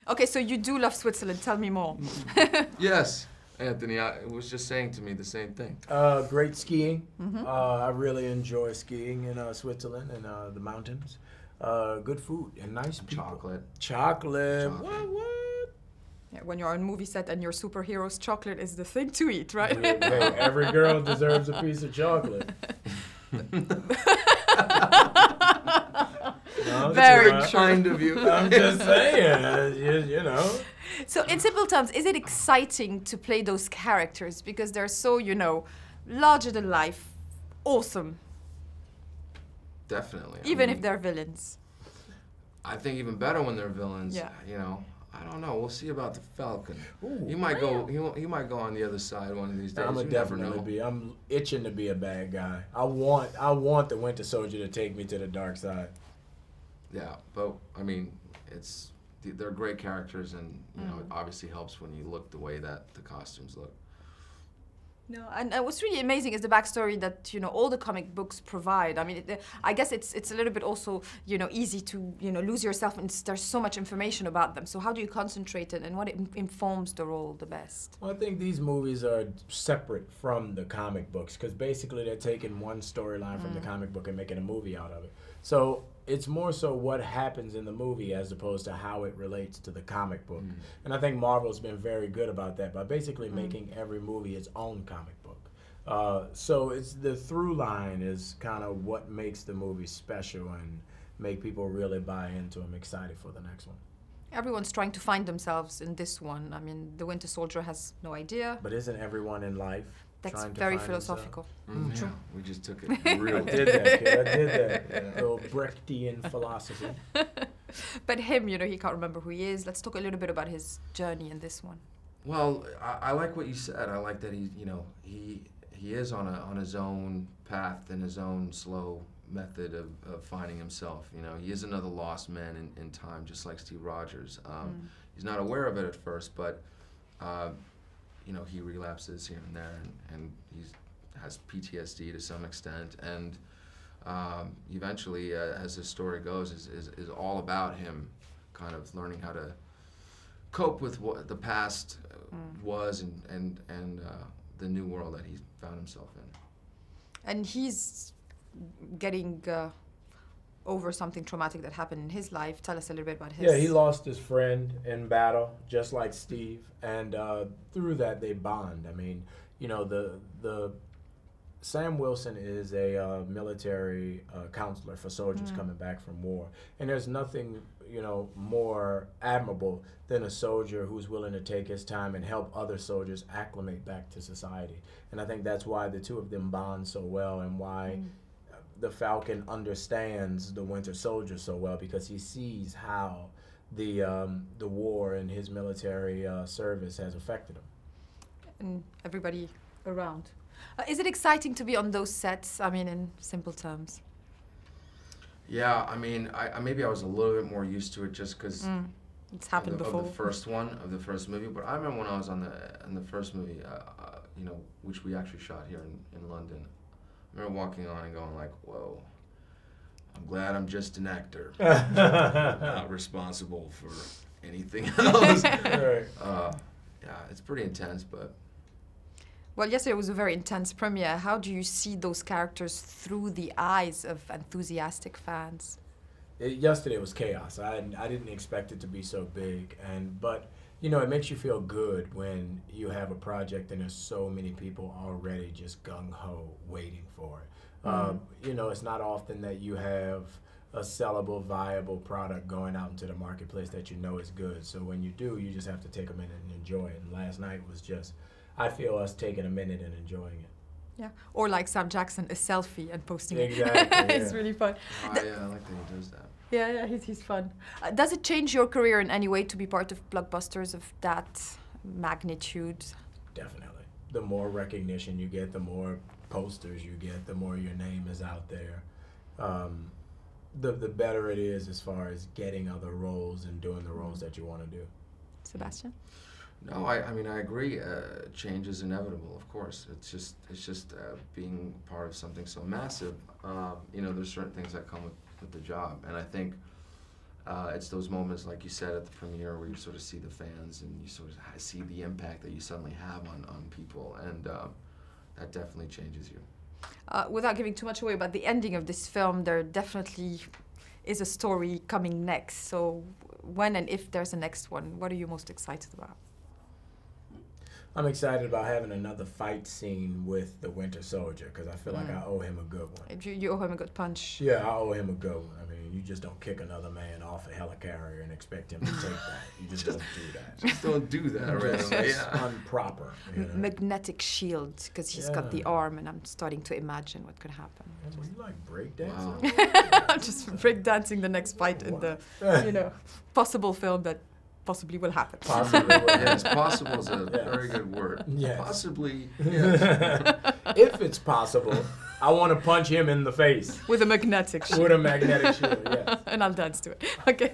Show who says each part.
Speaker 1: Okay, so you do love Switzerland. Tell me more.
Speaker 2: Yes, Anthony, I was just saying to me the same thing.
Speaker 3: Great skiing. I really enjoy skiing in Switzerland and the mountains. Good food and nice people. Chocolate. What?
Speaker 1: Yeah, when you're on a movie set and you're superheroes, chocolate is the thing to eat, right?
Speaker 3: Hey, every girl deserves a piece of chocolate. No,
Speaker 1: Very
Speaker 2: kind of you.
Speaker 3: I'm just saying, you know.
Speaker 1: So in simple terms, is it exciting to play those characters because they're so, you know, larger than life, awesome,
Speaker 2: Definitely.
Speaker 1: even if they're villains?
Speaker 2: I think even better when they're villains.
Speaker 1: Yeah.
Speaker 2: You know, I don't know. We'll see about the Falcon.
Speaker 3: Ooh.
Speaker 2: He might go. He might go on the other side one of these days.
Speaker 3: I'm
Speaker 2: You never know.
Speaker 3: I'm itching to be a bad guy. I want the Winter Soldier to take me to the dark side.
Speaker 2: Yeah, but I mean, they're great characters, and you know, it obviously helps when you look the way that the costumes look.
Speaker 1: No, and what's really amazing is the backstory that, you know, all the comic books provide. I mean, I guess it's a little bit also, you know, easy to, you know, lose yourself, and there's so much information about them. So how do you concentrate it, and what informs the role the best?
Speaker 3: Well, I think these movies are separate from the comic books because basically they're taking one storyline from the comic book and making a movie out of it. So it's more so what happens in the movie as opposed to how it relates to the comic book. And I think Marvel's been very good about that by basically making every movie its own comic book. So it's the through line is kind of what makes the movie special and make people really buy into them, excited for the next one.
Speaker 1: Everyone's trying to find themselves in this one. I mean, the Winter Soldier has no idea.
Speaker 3: But isn't everyone in life
Speaker 1: That's
Speaker 3: trying to
Speaker 1: very
Speaker 3: find
Speaker 1: philosophical.
Speaker 2: Yeah,
Speaker 1: True.
Speaker 2: we just took it real.
Speaker 3: I did that, kid. I did that. Yeah. Little Brechtian philosophy.
Speaker 1: But him, you know, he can't remember who he is. Let's talk a little bit about his journey in this one.
Speaker 2: Well, I like what you said. I like that he is on his own path and his own slow method of finding himself. You know, he is another lost man in time, just like Steve Rogers. He's not aware of it at first, but you know, he relapses here and there, and he has PTSD to some extent, and eventually, as the story goes, is all about him kind of learning how to cope with what the past was and the new world that he found himself in.
Speaker 1: And he's getting over something traumatic that happened in his life. Tell us a little bit about his...
Speaker 3: Yeah, he lost his friend in battle, just like Steve, and through that they bond. I mean, you know, the Sam Wilson is a military counselor for soldiers coming back from war, and there's nothing, you know, more admirable than a soldier who's willing to take his time and help other soldiers acclimate back to society. And I think that's why the two of them bond so well, and why the Falcon understands the Winter Soldier so well, because he sees how the war and his military service has affected him.
Speaker 1: And everybody around. Is it exciting to be on those sets? I mean, in simple terms.
Speaker 2: Yeah, I mean, maybe I was a little bit more used to it just because
Speaker 1: it's happened before.
Speaker 2: Of the first movie. But I remember when I was in the first movie, you know, which we actually shot here in London. I remember walking on and going like, "Whoa, I'm glad I'm just an actor, not responsible for anything else."
Speaker 3: Right.
Speaker 2: Yeah, it's pretty intense, but.
Speaker 1: Well, yesterday was a very intense premiere. How do you see those characters through the eyes of enthusiastic fans?
Speaker 3: Yesterday was chaos. I didn't expect it to be so big, but you know, it makes you feel good when you have a project and there's so many people already just gung-ho waiting for it. You know, it's not often that you have a sellable, viable product going out into the marketplace that you know is good. So when you do, you just have to take a minute and enjoy it. And last night was just, I feel us taking a minute and enjoying it.
Speaker 1: Yeah, or like Sam Jackson, a selfie and posting
Speaker 3: Exactly,
Speaker 1: it. It's
Speaker 3: yeah.
Speaker 1: really fun.
Speaker 2: Oh, yeah, I like that he does that.
Speaker 1: Yeah, he's fun. Does it change your career in any way to be part of blockbusters of that magnitude?
Speaker 3: Definitely. The more recognition you get, the more posters you get, the more your name is out there. The better it is as far as getting other roles and doing the roles that you want to do.
Speaker 1: Sebastian?
Speaker 2: No, I mean, I agree. Change is inevitable, of course. It's just being part of something so massive. You know, there's certain things that come with the job, and I think it's those moments, like you said, at the premiere where you sort of see the fans and you sort of see the impact that you suddenly have on people, and that definitely changes you.
Speaker 1: Without giving too much away about the ending of this film, there definitely is a story coming next. So when and if there's a next one, what are you most excited about?
Speaker 3: I'm excited about having another fight scene with the Winter Soldier, because I feel like I owe him a good one.
Speaker 1: You owe him a good punch.
Speaker 3: Yeah, I owe him a good one. I mean, you just don't kick another man off a helicarrier and expect him to take that. You just don't do that.
Speaker 2: Just don't do that, right?
Speaker 3: It's improper. You know?
Speaker 1: Magnetic shield, because he's got the arm, and I'm starting to imagine what could happen.
Speaker 3: Well, you like breakdancing?
Speaker 2: Wow.
Speaker 1: I'm just breakdancing the next fight in the, possible film that possibly will happen.
Speaker 3: Possibly.
Speaker 2: Yes, possible is a very good word.
Speaker 3: Yes.
Speaker 2: Possibly, yes.
Speaker 3: If it's possible, I want to punch him in the face.
Speaker 1: With a magnetic shield.
Speaker 3: With a magnetic shield, yes.
Speaker 1: And I'll dance to it. Okay.